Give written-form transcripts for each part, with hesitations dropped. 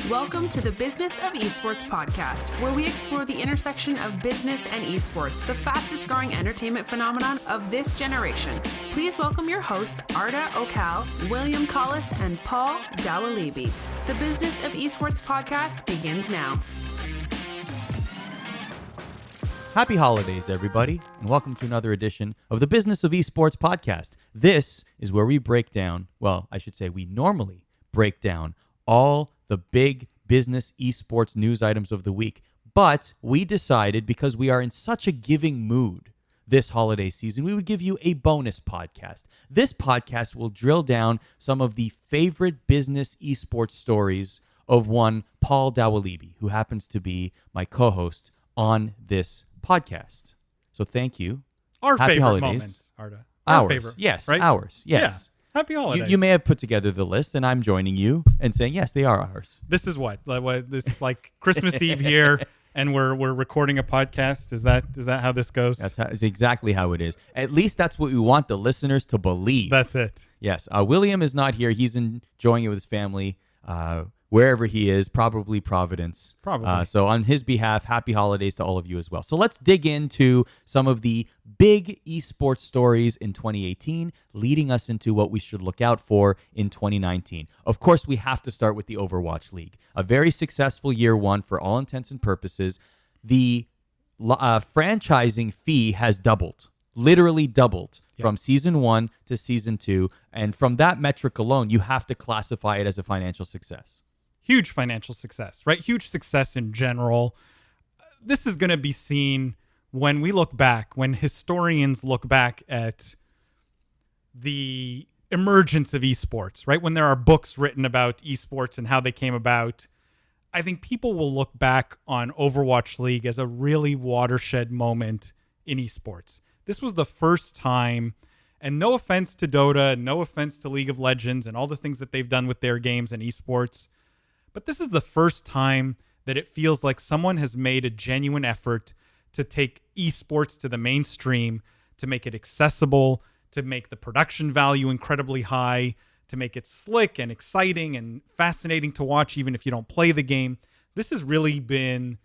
Welcome to the Business of Esports podcast, where we explore the intersection of business and esports, the fastest growing entertainment phenomenon of this generation. Please welcome your hosts, Arda Okal, William Collis, and Paul Dawalibi. The Business of Esports podcast begins now. Happy holidays, everybody, and welcome to another edition of the Business of Esports podcast. This is where we break down, we normally break down all the big business esports news items of the week. But we decided, because we are in such a giving mood this holiday season, we would give you a bonus podcast. This podcast will drill down some of the favorite business esports stories of one Paul Dawalibi, who happens to be my co-host on this podcast. So thank you. Our Happy favorite holidays. Moments, Arda. Ours. Favorite, yes, right? ours. Yes. Yeah. Happy holidays. You may have put together the list, and I'm joining you and saying, yes, they are ours. This is what? This is like Christmas Eve here, and we're recording a podcast. Is that how this goes? That's exactly how it is. At least that's what we want the listeners to believe. That's it. Yes. William is not here. He's enjoying it with his family, wherever he is, probably Providence. Probably. So on his behalf, happy holidays to all of you as well. So let's dig into some of the big esports stories in 2018, leading us into what we should look out for in 2019. Of course, we have to start with the Overwatch League. A very successful year one for all intents and purposes. The franchising fee has doubled, literally doubled. Yep. From season 1 to season 2. And from that metric alone, you have to classify it as a financial success. Huge financial success, right? Huge success in general. This is going to be seen when we look back, when historians look back at the emergence of esports, right? When there are books written about esports and how they came about. I think people will look back on Overwatch League as a really watershed moment in esports. This was the first time, and no offense to Dota, no offense to League of Legends and all the things that they've done with their games and esports, but this is the first time that it feels like someone has made a genuine effort to take esports to the mainstream, to make it accessible, to make the production value incredibly high, to make it slick and exciting and fascinating to watch even if you don't play the game. This has really been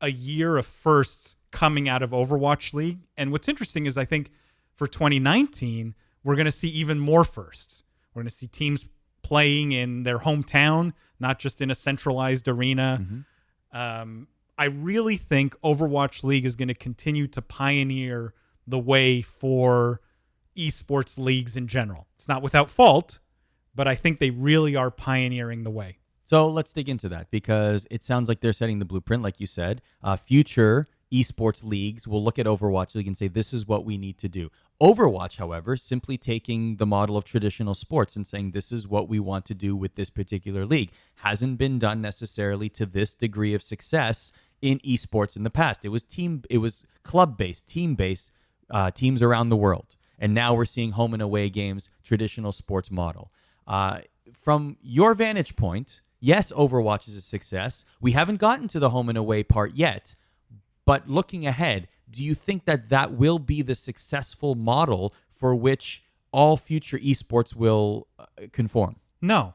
a year of firsts coming out of Overwatch League. And what's interesting is I think for 2019, we're going to see even more firsts. We're going to see teams playing in their hometown, not just in a centralized arena. Mm-hmm. I really think Overwatch League is going to continue to pioneer the way for esports leagues in general. It's not without fault, but I think they really are pioneering the way. So let's dig into that, because it sounds like they're setting the blueprint, like you said. Future esports leagues will look at Overwatch League and say, this is what we need to do. Overwatch, however, simply taking the model of traditional sports and saying, this is what we want to do with this particular league, hasn't been done necessarily to this degree of success in esports in the past. It was club-based, team-based, teams around the world. And now we're seeing home and away games, traditional sports model. From your vantage point, yes, Overwatch is a success. We haven't gotten to the home and away part yet. But looking ahead, do you think that will be the successful model for which all future esports will conform? No.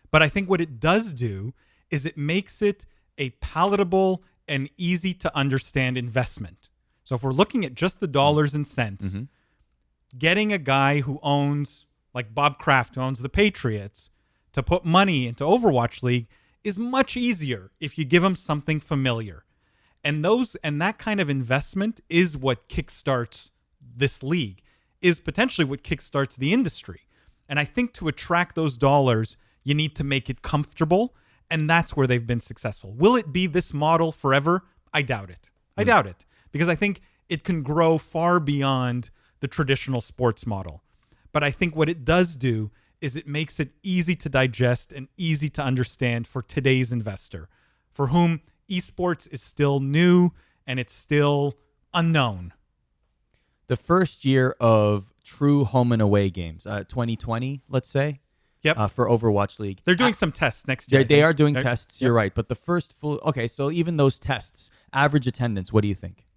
But I think what it does do is it makes it a palatable and easy to understand investment. So if we're looking at just the dollars and cents, mm-hmm. getting a guy who owns, like Bob Kraft, who owns the Patriots, to put money into Overwatch League is much easier if you give him something familiar. And that kind of investment is what kickstarts this league, is potentially what kickstarts the industry. And I think to attract those dollars, you need to make it comfortable, and that's where they've been successful. Will it be this model forever? I doubt it. I doubt it, because I think it can grow far beyond the traditional sports model. But I think what it does do is it makes it easy to digest and easy to understand for today's investor, for whom esports is still new and it's still unknown. The first year of true home and away games, 2020, let's say. Yep. For Overwatch League. They're doing some tests next year. They are doing tests, you're right. But the first full... Okay, so even those tests, average attendance, what do you think?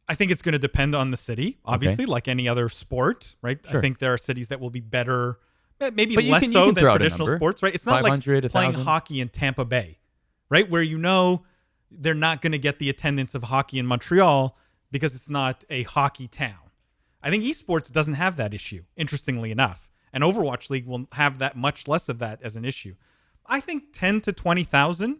I think it's going to depend on the city, obviously, like any other sport, right? Sure. I think there are cities that will be better maybe But less you so can than throw out a traditional number. sports, right? It's not like 500, playing 1,000. hockey in Tampa Bay, right? Where they're not going to get the attendance of hockey in Montreal because it's not a hockey town. I think esports doesn't have that issue, interestingly enough. And Overwatch League will have that much less of that as an issue. I think 10 to 20,000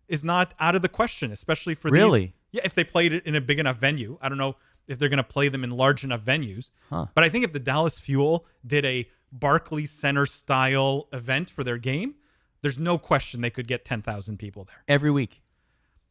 is not out of the question, especially for Really? Yeah, if they played it in a big enough venue. I don't know if they're going to play them in large enough venues. But I think if the Dallas Fuel did a Barclays Center style event for their game, there's no question they could get 10,000 people there. Every week.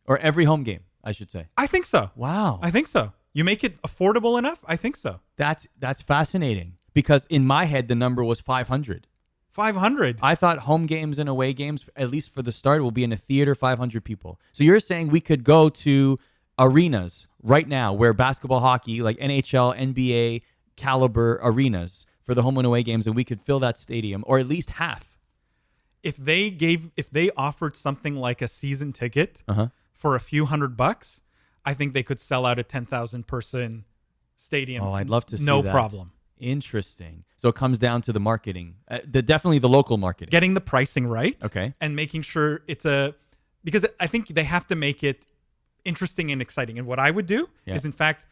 Or every home game, I should say. I think so. Wow. I think so. You make it affordable enough? I think so. That's fascinating because in my head, the number was 500. 500. I thought home games and away games, at least for the start, will be in a theater, 500 people. So you're saying we could go to arenas right now where basketball, hockey, like NHL, NBA caliber arenas for the home and away games, and we could fill that stadium, or at least half. If they offered something like a season ticket for a few $100, I think they could sell out a 10,000 person stadium. Oh, I'd love to see no that. problem. Interesting. So it comes down to the marketing, definitely the local marketing. Getting the pricing right. Okay. And making sure because I think they have to make it interesting and exciting. And what I would do is, in fact,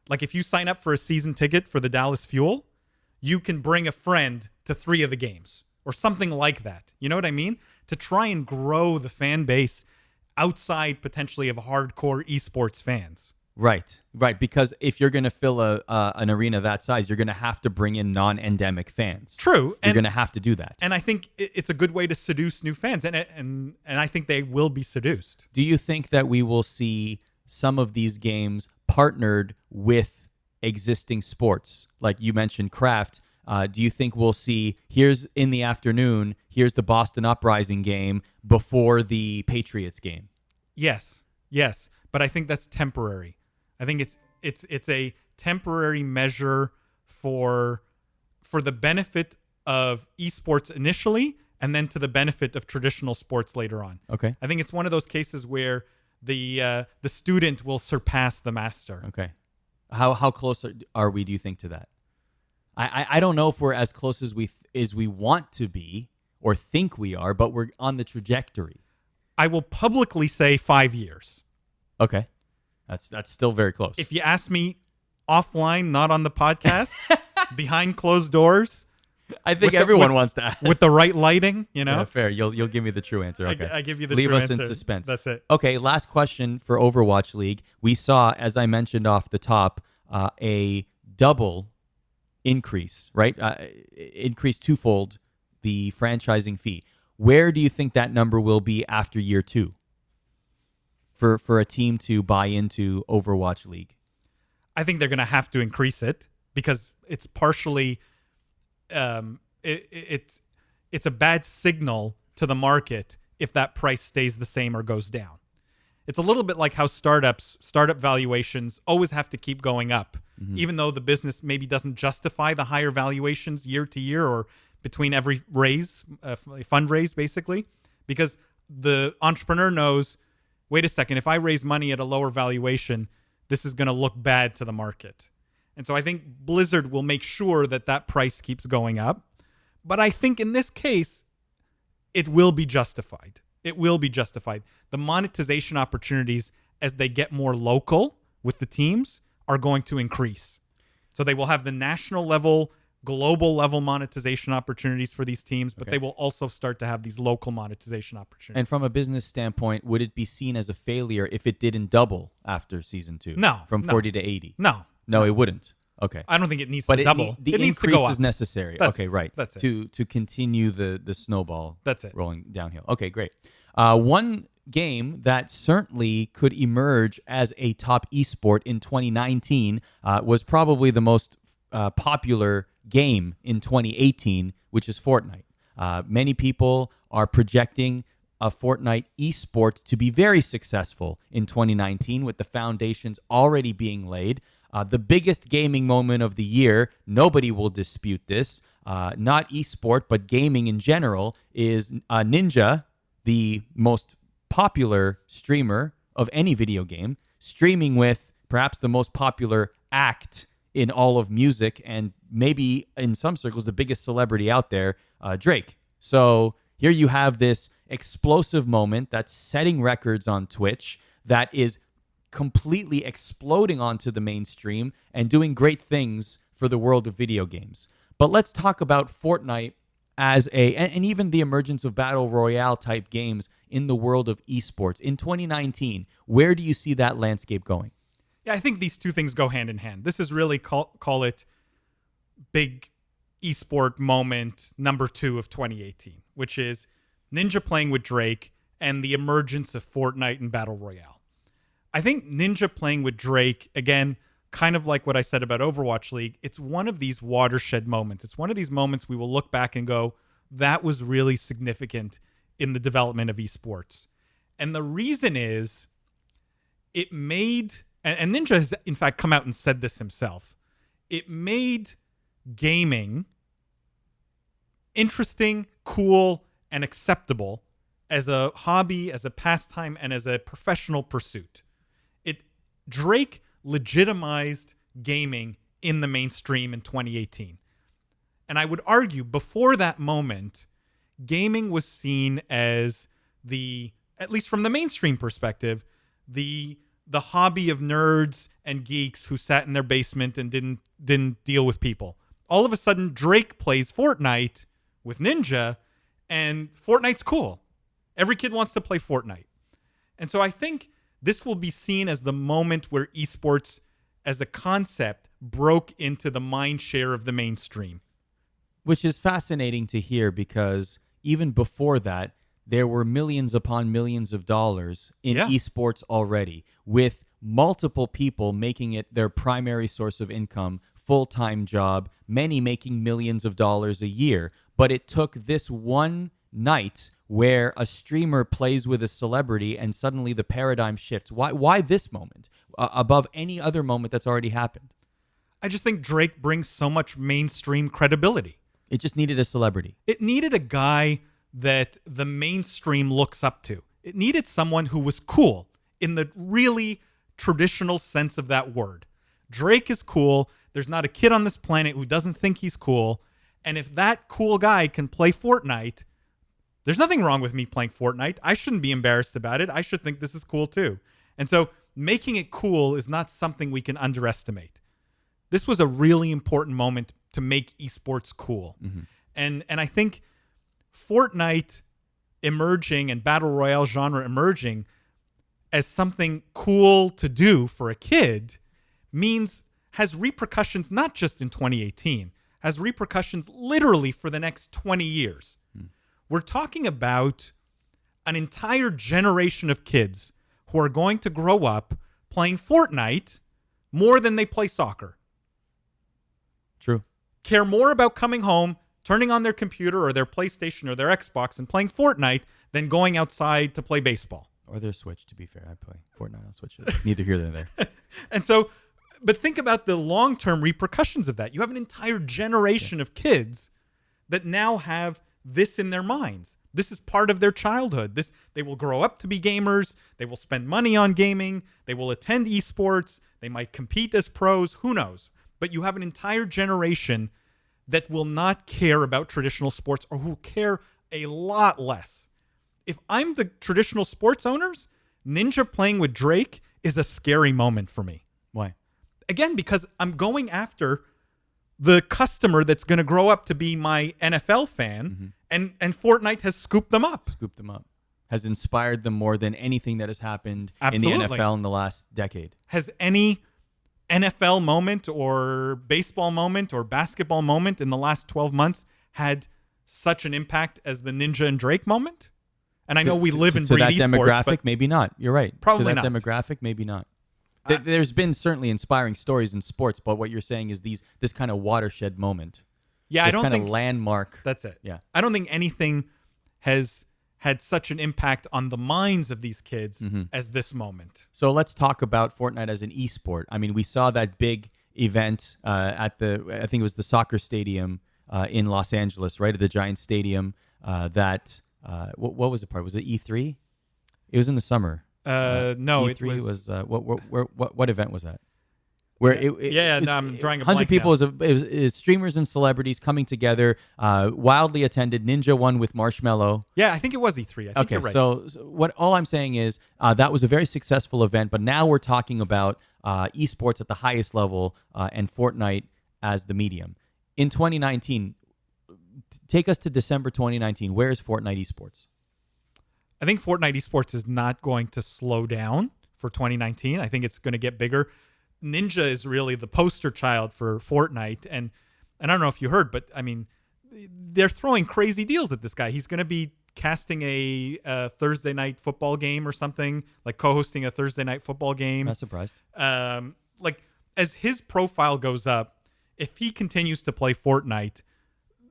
like if you sign up for a season ticket for the Dallas Fuel, you can bring a friend to 3 of the games or something like that. You know what I mean? To try and grow the fan base outside potentially of hardcore esports fans. Right. Because if you're going to fill an arena that size, you're going to have to bring in non-endemic fans. True. You're going to have to do that. And I think it's a good way to seduce new fans. And I think they will be seduced. Do you think that we will see some of these games partnered with existing sports? Like you mentioned craft. Do you think we'll see, here's in the afternoon, here's the Boston Uprising game before the Patriots game? Yes. But I think that's temporary. I think it's a temporary measure for the benefit of esports initially, and then to the benefit of traditional sports later on. Okay. I think it's one of those cases where the student will surpass the master. Okay. How close are we, do you think, to that? I don't know if we're as close as we want to be or think we are, but we're on the trajectory. I will publicly say 5 years. Okay. That's still very close. If you ask me offline, not on the podcast, behind closed doors, I think everyone wants to ask. With the right lighting, you know? Yeah, fair. You'll give me the true answer. Okay. I give you the Leave true us answer. in suspense. That's it. Okay, last question for Overwatch League. We saw, as I mentioned off the top, a double increase, right? Increase twofold the franchising fee. Where do you think that number will be after year 2 for a team to buy into Overwatch League? I think they're going to have to increase it because it's partially it's a bad signal to the market if that price stays the same or goes down. It's a little bit like how startup valuations always have to keep going up, even though the business maybe doesn't justify the higher valuations year to year or between every fundraise, basically, because the entrepreneur knows, wait a second, if I raise money at a lower valuation, this is going to look bad to the market. And so I think Blizzard will make sure that price keeps going up. But I think in this case, it will be justified. It will be justified. The monetization opportunities as they get more local with the teams are going to increase. So they will have the national level, global level monetization opportunities for these teams, but they will also start to have these local monetization opportunities. And from a business standpoint, would it be seen as a failure if it didn't double after season 2? No. From 40 to 80? No, it wouldn't. Okay. I don't think it needs but to double. The it needs to increase go up. is necessary. Right. That's it. To continue the snowball. That's it. Rolling downhill. Okay, great. One game that certainly could emerge as a top esport in 2019 was probably the most popular game in 2018, which is Fortnite. Many people are projecting a Fortnite esport to be very successful in 2019 with the foundations already being laid. The biggest gaming moment of the year, nobody will dispute this, not esport, but gaming in general, is Ninja, the most popular streamer of any video game, streaming with perhaps the most popular act in all of music, and maybe in some circles the biggest celebrity out there, Drake. So here you have this explosive moment that's setting records on Twitch, that is completely exploding onto the mainstream and doing great things for the world of video games. But let's talk about Fortnite and even the emergence of battle royale type games in the world of esports. In 2019, where do you see that landscape going? Yeah, I think these two things go hand in hand. This is really call it big esport moment number 2 of 2018, which is Ninja playing with Drake and the emergence of Fortnite and battle royale. I think Ninja playing with Drake, again, kind of like what I said about Overwatch League, it's one of these watershed moments. It's one of these moments we will look back and go, that was really significant in the development of esports. And the reason is it made, and Ninja has in fact come out and said this himself, it made gaming interesting, cool, and acceptable as a hobby, as a pastime, and as a professional pursuit. Drake legitimized gaming in the mainstream in 2018. And I would argue before that moment, gaming was seen as at least from the mainstream perspective, the hobby of nerds and geeks who sat in their basement and didn't deal with people. All of a sudden, Drake plays Fortnite with Ninja, and Fortnite's cool. Every kid wants to play Fortnite. And so I think this will be seen as the moment where esports as a concept broke into the mind share of the mainstream. Which is fascinating to hear, because even before that, there were millions upon millions of dollars in esports already, with multiple people making it their primary source of income, full-time job, many making millions of dollars a year. But it took this one night where a streamer plays with a celebrity and suddenly the paradigm shifts. Why this moment above any other moment that's already happened? I just think Drake brings so much mainstream credibility. It just needed a celebrity. It needed a guy that the mainstream looks up to. It needed someone who was cool in the really traditional sense of that word. Drake is cool. There's not a kid on this planet who doesn't think he's cool. And if that cool guy can play Fortnite, there's nothing wrong with me playing Fortnite. I shouldn't be embarrassed about it. I should think this is cool too. And so making it cool is not something we can underestimate. This was a really important moment to make esports cool. Mm-hmm. And I think Fortnite emerging and battle royale genre emerging as something cool to do for a kid has repercussions not just in 2018, has repercussions literally for the next 20 years. We're talking about an entire generation of kids who are going to grow up playing Fortnite more than they play soccer. True. Care more about coming home, turning on their computer or their PlayStation or their Xbox and playing Fortnite than going outside to play baseball. Or their Switch, to be fair. I play Fortnite on Switch. Neither here nor there. And so, but think about the long-term repercussions of that. You have an entire generation of kids that now have this in their minds. This is part of their childhood. They will grow up to be gamers. They will spend money on gaming. They will attend esports. They might compete as pros. Who knows? But you have an entire generation that will not care about traditional sports, or who care a lot less. If I'm the traditional sports owners, Ninja playing with Drake is a scary moment for me. Why? Again, because I'm going after the customer that's going to grow up to be my NFL fan, and Fortnite has scooped them up. Has inspired them more than anything that has happened Absolutely. in the NFL in the last decade. Has any NFL moment or baseball moment or basketball moment in the last 12 months had such an impact as the Ninja and Drake moment? And I know we live and breathe esports, to that demographic, maybe not. You're right. Probably to that not. demographic, maybe not. There's been certainly inspiring stories in sports, but what you're saying is this kind of watershed moment. Yeah, I don't think landmark. That's it. Yeah, I don't think anything has had such an impact on the minds of these kids as this moment. So let's talk about Fortnite as an esport. I mean, we saw that big event at I think it was the soccer stadium in Los Angeles, right at the Giant Stadium. What was the part? Was it E3? It was in the summer. No, E3 it was what event was that? where no, I'm drawing a 100 blank people now. is streamers and celebrities coming together, wildly attended. Ninja won with Marshmello. Yeah, I think it was E3. I think Okay, you're right. so what all I'm saying is that was a very successful event, but now we're talking about esports at the highest level and Fortnite as the medium. In 2019, take us to December 2019. Where is Fortnite esports? I think Fortnite esports is not going to slow down for 2019. I think it's going to get bigger. Ninja is really the poster child for Fortnite, and I don't know if you heard, but I mean, they're throwing crazy deals at this guy. He's going to be casting a Thursday night football game or something, like co-hosting a Thursday night football game. Not surprised. Like as his profile goes up, if he continues to play Fortnite,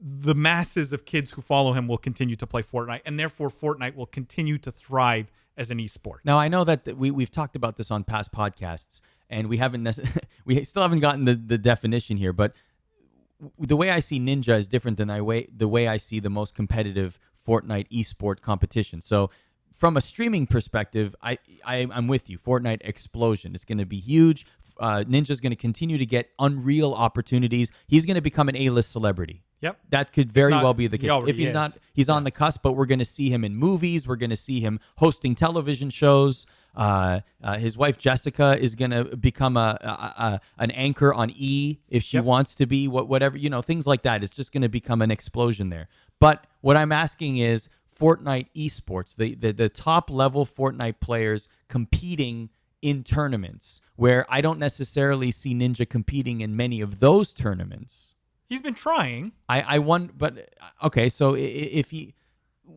the masses of kids who follow him will continue to play Fortnite, and therefore Fortnite will continue to thrive as an esport. Now, I know that we've talked about this on past podcasts, and we we still haven't gotten the definition here, but the way I see Ninja is different than the way I see the most competitive Fortnite esport competition. So from a streaming perspective, I'm with you. Fortnite explosion. It's going to be huge. Ninja's going to continue to get unreal opportunities. He's going to become an A-list celebrity. Yep. That could very well be the case. If he's not, he's on the cusp, but we're going to see him in movies. We're going to see him hosting television shows. His wife Jessica is going to become an anchor on E if she wants to be, whatever, things like that. It's just going to become an explosion there. But what I'm asking is Fortnite esports, the top level Fortnite players competing in tournaments, where I don't necessarily see Ninja competing in many of those tournaments. He's been trying. I won, but okay. So if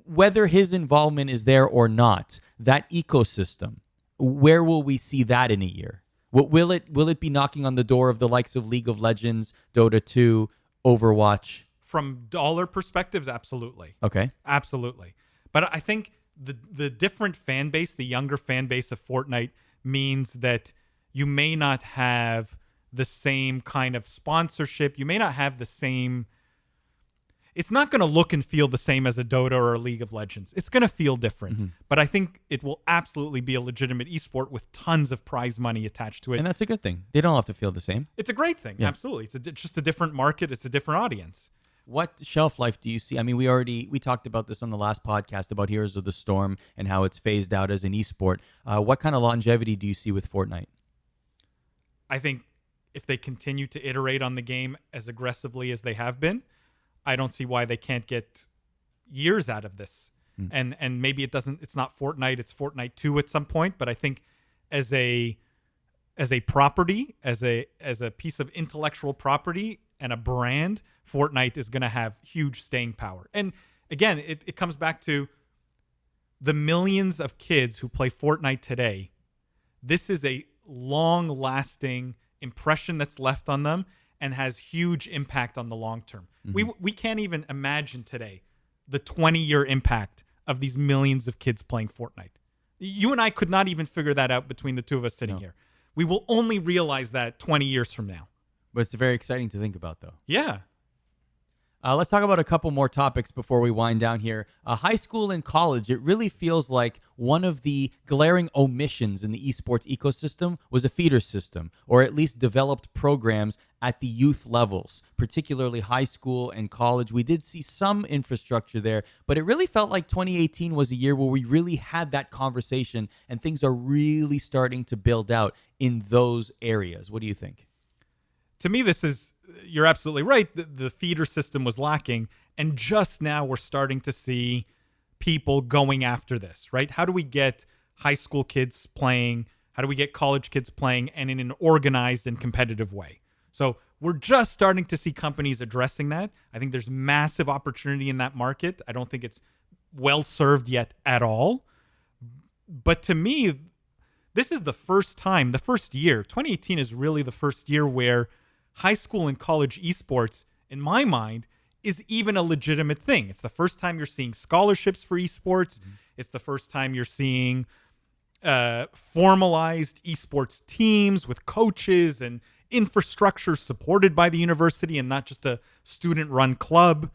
whether his involvement is there or not, that ecosystem, where will we see that in a year? Will it be knocking on the door of the likes of League of Legends, Dota 2, Overwatch? From dollar perspectives, absolutely. Okay, absolutely. But I think the different fan base, the younger fan base of Fortnite, means that you may not have the same kind of sponsorship. You may not have the same. It's not going to look and feel the same as a Dota or a League of Legends. It's going to feel different. Mm-hmm. But I think it will absolutely be a legitimate esport with tons of prize money attached to it. And that's a good thing. They don't have to feel the same. It's a great thing. Yeah. Absolutely. It's just a different market. It's a different audience. What shelf life do you see? I mean, we talked about this on the last podcast about Heroes of the Storm and how it's phased out as an esport. What kind of longevity do you see with Fortnite? I think if they continue to iterate on the game as aggressively as they have been, I don't see why they can't get years out of this. And maybe it's not Fortnite, it's Fortnite 2 at some point, but I think as a property, as a piece of intellectual property and a brand, Fortnite is going to have huge staying power. And again, it comes back to the millions of kids who play Fortnite today. This is a long-lasting impression that's left on them and has huge impact on the long term. Mm-hmm. We can't even imagine today the 20-year impact of these millions of kids playing Fortnite. You and I could not even figure that out between the two of us sitting here. We will only realize that 20 years from now. But it's very exciting to think about, though. Yeah. Let's talk about a couple more topics before we wind down here. High school and college, it really feels like one of the glaring omissions in the esports ecosystem was a feeder system, or at least developed programs at the youth levels, particularly high school and college. We did see some infrastructure there, but it really felt like 2018 was a year where we really had that conversation and things are really starting to build out in those areas. What do you think? To me, you're absolutely right. The feeder system was lacking. And just now we're starting to see people going after this, right? How do we get high school kids playing? How do we get college kids playing and in an organized and competitive way? So we're just starting to see companies addressing that. I think there's massive opportunity in that market. I don't think it's well served yet at all. But to me, this is the first year. 2018 is really the first year where high school and college esports, in my mind, is even a legitimate thing. It's the first time you're seeing scholarships for esports. Mm-hmm. It's the first time you're seeing formalized esports teams with coaches and infrastructure supported by the university and not just a student-run club.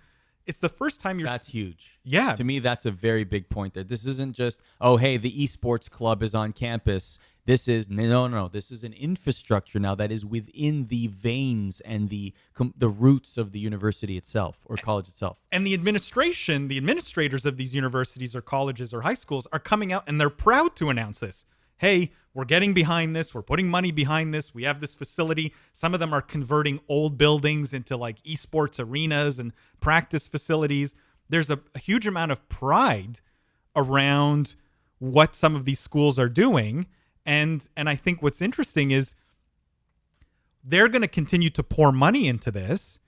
It's the first time That's huge. Yeah. To me, that's a very big point there. This isn't just, oh, hey, the esports club is on campus. This is no. This is an infrastructure now that is within the veins and the roots of the university itself or college itself. And the administrators of these universities or colleges or high schools are coming out and they're proud to announce this. Hey, we're getting behind this. We're putting money behind this. We have this facility. Some of them are converting old buildings into like esports arenas and practice facilities. There's a huge amount of pride around what some of these schools are doing. And I think what's interesting is they're going to continue to pour money into this,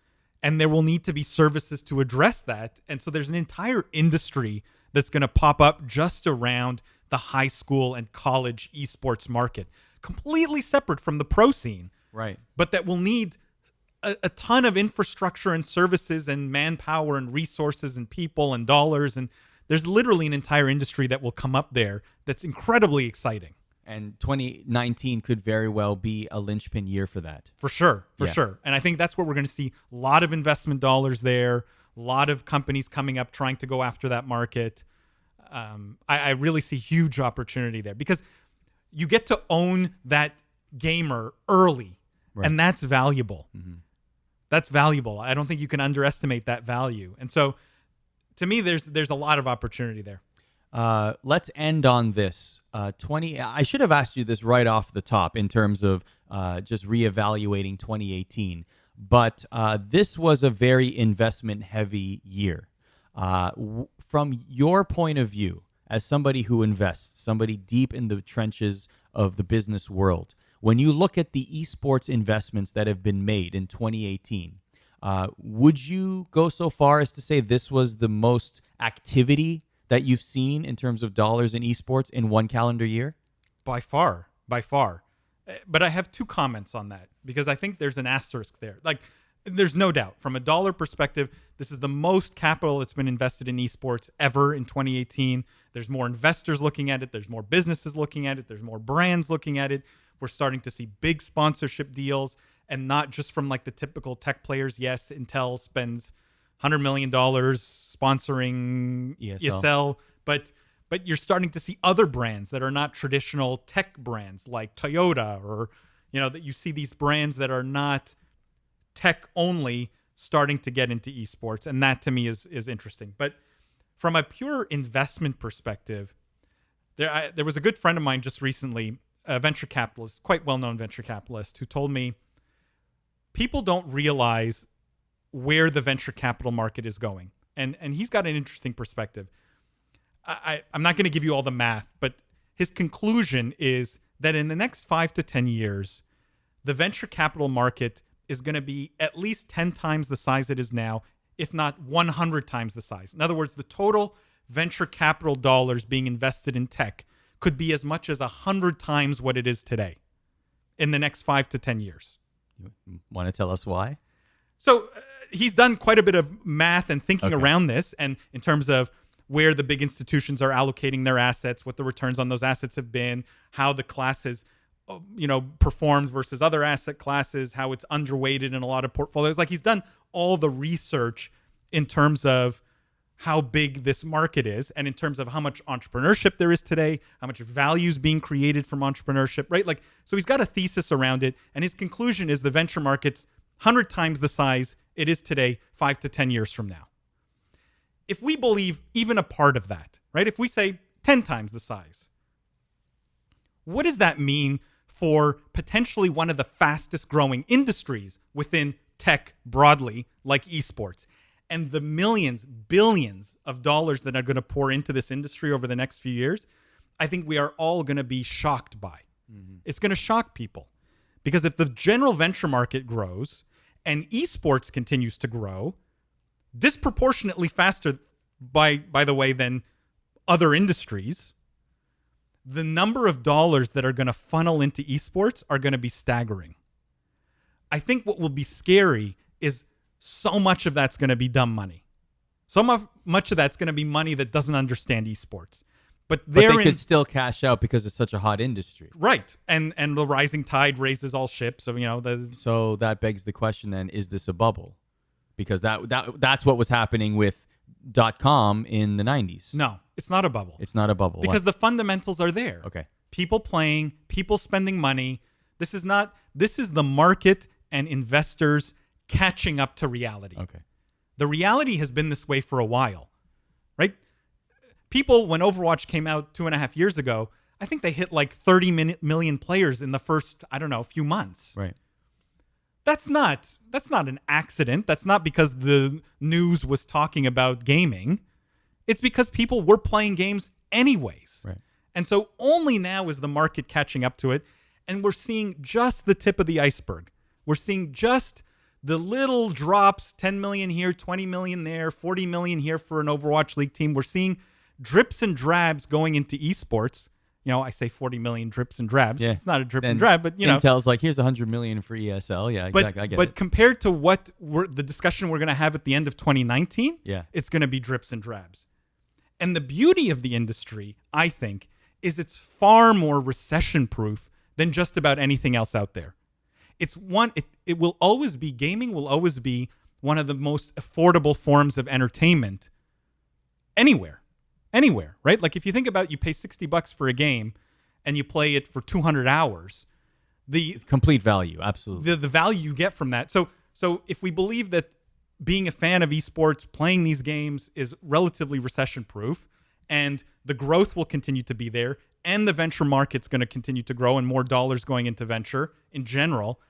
and there will need to be services to address that. And so there's an entire industry that's going to pop up just around the high school and college esports market, completely separate from the pro scene. Right. But that will need a ton of infrastructure and services and manpower and resources and people and dollars. And there's literally an entire industry that will come up there that's incredibly exciting. And 2019 could very well be a linchpin year for that. For sure. And I think that's where we're going to see a lot of investment dollars there, a lot of companies coming up trying to go after that market. I really see huge opportunity there because you get to own that gamer early, right. And that's valuable. Mm-hmm. That's valuable. I don't think you can underestimate that value. And so to me, there's a lot of opportunity there. Let's end on this. I should have asked you this right off the top in terms of just reevaluating 2018. But this was a very investment-heavy year. From your point of view, as somebody who invests, somebody deep in the trenches of the business world, when you look at the esports investments that have been made in 2018, would you go so far as to say this was the most activity that you've seen in terms of dollars in esports in one calendar year? By far. But I have two comments on that because I think there's an asterisk there. Like, there's no doubt from a dollar perspective, this is the most capital that's been invested in esports ever in 2018. There's more investors looking at it. There's more businesses looking at it. There's more brands looking at it. We're starting to see big sponsorship deals and not just from like the typical tech players. Yes, Intel spends $100 million sponsoring ESL, but you're starting to see other brands that are not traditional tech brands like Toyota or, that you see these brands that are not tech only starting to get into esports. And that to me is interesting. But from a pure investment perspective, there was a good friend of mine just recently, a venture capitalist, quite well-known venture capitalist, who told me people don't realize where the venture capital market is going. And he's got an interesting perspective. I'm not going to give you all the math, but his conclusion is that in the next 5 to 10 years, the venture capital market is going to be at least 10 times the size it is now, if not 100 times the size. In other words, the total venture capital dollars being invested in tech could be as much as 100 times what it is today in the next 5 to 10 years. You want to tell us why? So he's done quite a bit of math and thinking around this, and in terms of where the big institutions are allocating their assets, what the returns on those assets have been, how the class has, performed versus other asset classes, how it's underweighted in a lot of portfolios. Like, he's done all the research in terms of how big this market is and in terms of how much entrepreneurship there is today, how much value is being created from entrepreneurship, right? Like, so he's got a thesis around it, and his conclusion is the venture market's 100 times the size it is today, 5 to 10 years from now. If we believe even a part of that, right? If we say 10 times the size, what does that mean for potentially one of the fastest growing industries within tech broadly, like esports? And the millions, billions of dollars that are going to pour into this industry over the next few years, I think we are all going to be shocked by. Mm-hmm. It's going to shock people. Because if the general venture market grows and esports continues to grow disproportionately faster, by the way, than other industries, the number of dollars that are going to funnel into esports are going to be staggering. I think what will be scary is so much of that's going to be dumb money. So much of that's going to be money that doesn't understand esports. But they could still cash out because it's such a hot industry. Right. And the rising tide raises all ships. So, so that begs the question then, is this a bubble? Because that's what was happening with .com in the 90s. No, it's not a bubble. It's not a bubble. Because the fundamentals are there. Okay. people playing, people spending money. This is the market and investors catching up to reality. Okay. The reality has been this way for a while, right? People, when Overwatch came out 2.5 years ago, I think they hit like 30 million players in the first, few months. Right. That's not an accident. That's not because the news was talking about gaming. It's because people were playing games anyways. Right. And so only now is the market catching up to it. And we're seeing just the tip of the iceberg. We're seeing just the little drops, 10 million here, 20 million there, 40 million here for an Overwatch League team. We're seeing drips and drabs going into esports. I say 40 million drips and drabs. Yeah. It's not a drip and drab, but Intel's like, here's 100 million for ESL. Yeah, exactly. I get but it. compared to what the discussion we're going to have at the end of 2019, Yeah. it's going to be drips and drabs. And the beauty of the industry, I think, is it's far more recession-proof than just about anything else out there. It will always be, gaming will always be one of the most affordable forms of entertainment anywhere, right? Like if you think about, you pay $60 for a game and you play it for 200 hours, the Complete value, absolutely. the value you get from that. So if we believe that being a fan of esports, playing these games is relatively recession-proof, and the growth will continue to be there, and the venture market's going to continue to grow, and more dollars going into venture in general.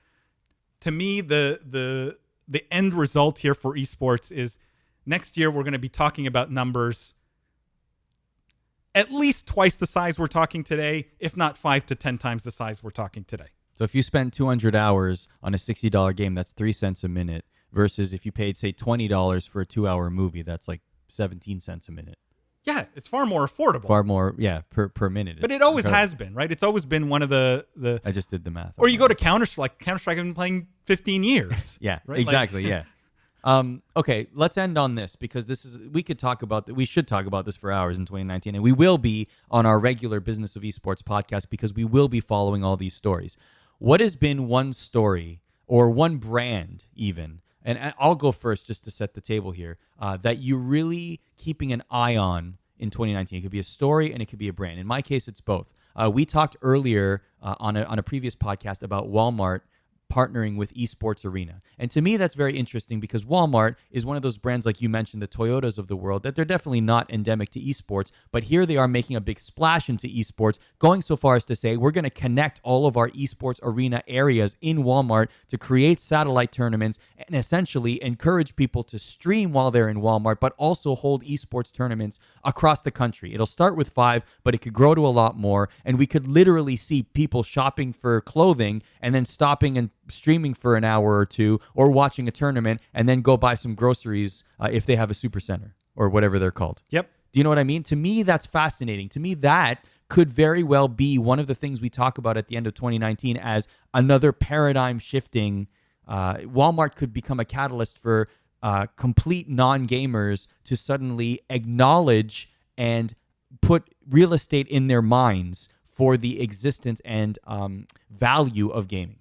To me, the end result here for esports is next year we're going to be talking about numbers at least twice the size we're talking today, if not 5 to 10 times the size we're talking today. So if you spend 200 hours on a $60 game, that's 3 cents a minute, versus if you paid, say, $20 for a 2-hour movie, that's like 17 cents a minute. Yeah, it's far more affordable. Far more, yeah, per minute. But it always has been, right? It's always been one of the I just did the math. Or you go to Counter-Strike. Counter-Strike I've been playing 15 years. Yeah, right? exactly, yeah. Okay, let's end on this, because we should talk about this for hours in 2019, and we will be on our regular Business of Esports podcast, because we will be following all these stories. What has been one story or one brand even, and I'll go first just to set the table here, that you're really keeping an eye on in 2019? It could be a story and it could be a brand. In my case, it's both. We talked earlier on a previous podcast about Walmart partnering with Esports Arena. And to me, that's very interesting, because Walmart is one of those brands, like you mentioned, the Toyotas of the world, that they're definitely not endemic to esports, but here they are making a big splash into esports, going so far as to say, we're going to connect all of our Esports Arena areas in Walmart to create satellite tournaments and essentially encourage people to stream while they're in Walmart, but also hold esports tournaments across the country. It'll start with 5, but it could grow to a lot more, and we could literally see people shopping for clothing and then stopping and streaming for an hour or two, or watching a tournament and then go buy some groceries if they have a super center or whatever they're called. Yep. Do you know what I mean? To me, that's fascinating. To me, that could very well be one of the things we talk about at the end of 2019 as another paradigm shifting. Walmart could become a catalyst for complete non-gamers to suddenly acknowledge and put real estate in their minds for the existence and value of gaming.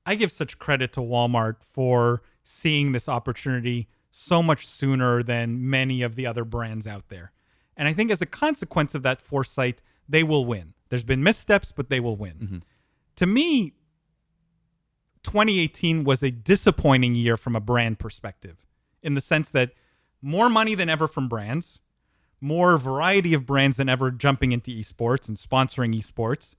I give such credit to Walmart for seeing this opportunity so much sooner than many of the other brands out there. And I think as a consequence of that foresight, they will win. There's been missteps, but they will win. Mm-hmm. To me, 2018 was a disappointing year from a brand perspective, in the sense that more money than ever from brands, more variety of brands than ever jumping into esports and sponsoring esports.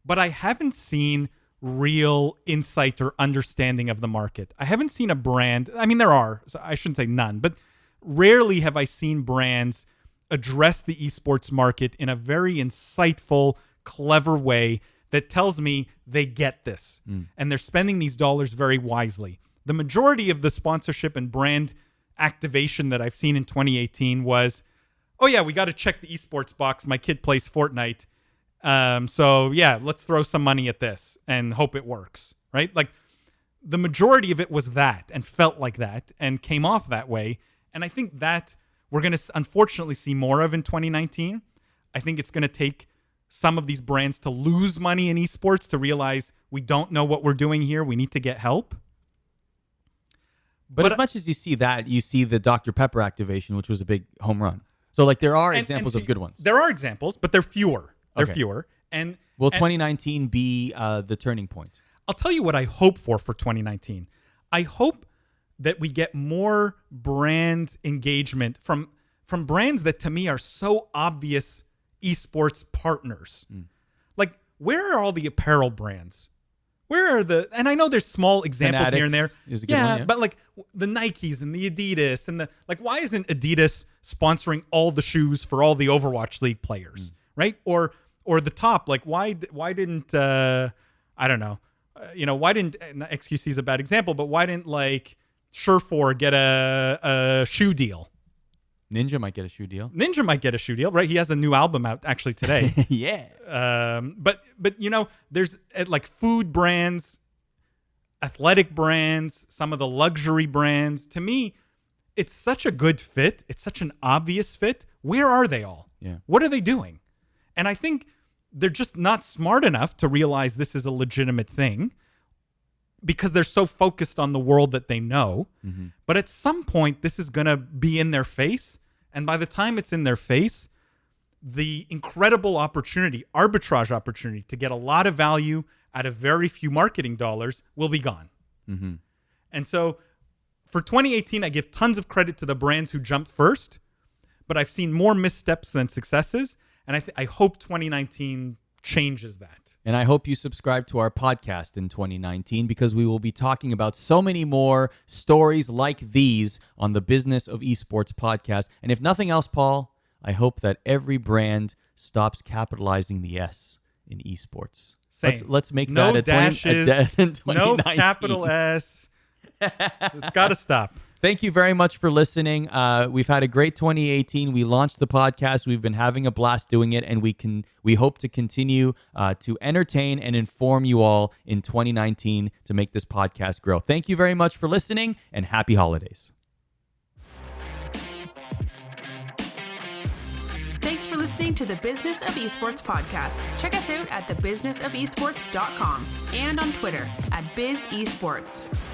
But I haven't seen real insight or understanding of the market. I haven't seen a brand, I mean, there are, so I shouldn't say none, but rarely have I seen brands address the esports market in a very insightful, clever way that tells me they get this and they're spending these dollars very wisely. The majority of the sponsorship and brand activation that I've seen in 2018 was, oh yeah, we got to check the esports box. My kid plays Fortnite. So yeah, let's throw some money at this and hope it works, right? Like the majority of it was that and felt like that and came off that way. And I think that we're going to unfortunately see more of in 2019. I think it's going to take some of these brands to lose money in esports to realize we don't know what we're doing here. We need to get help. But as much as you see that, you see the Dr. Pepper activation, which was a big home run. So like there are examples of good ones. There are examples, but they're fewer. They're fewer. And Will and 2019 be the turning point? I'll tell you what I hope for 2019. I hope that we get more brand engagement from brands that to me are so obvious esports partners. Like, where are all the apparel brands? Where are the, and I know there's small examples here and there. Is a good one, yeah. But like the Nikes and the Adidas and why isn't Adidas sponsoring all the shoes for all the Overwatch League players, right? Or the top, like why didn't I don't know, why didn't, XQC is a bad example, but why didn't like Surefour get a shoe deal? Ninja might get a shoe deal. Ninja might get a shoe deal, right? He has a new album out actually today. Yeah. But there's like food brands, athletic brands, some of the luxury brands. To me, it's such a good fit. It's such an obvious fit. Where are they all? Yeah. What are they doing? And I think they're just not smart enough to realize this is a legitimate thing because they're so focused on the world that they know. Mm-hmm. But at some point, this is going to be in their face. And by the time it's in their face, the incredible opportunity, arbitrage opportunity to get a lot of value out of very few marketing dollars will be gone. Mm-hmm. And so for 2018, I give tons of credit to the brands who jumped first, but I've seen more missteps than successes. And I hope 2019 changes that. And I hope you subscribe to our podcast in 2019 because we will be talking about so many more stories like these on the Business of Esports podcast. And if nothing else, Paul, I hope that every brand stops capitalizing the S in esports. Same. Let's make no that a dashes, 2019. No capital S. It's got to stop. Thank you very much for listening. We've had a great 2018. We launched the podcast. We've been having a blast doing it, and we hope to continue to entertain and inform you all in 2019 to make this podcast grow. Thank you very much for listening, and happy holidays. Thanks for listening to the Business of Esports podcast. Check us out at thebusinessofesports.com and on Twitter at BizEsports.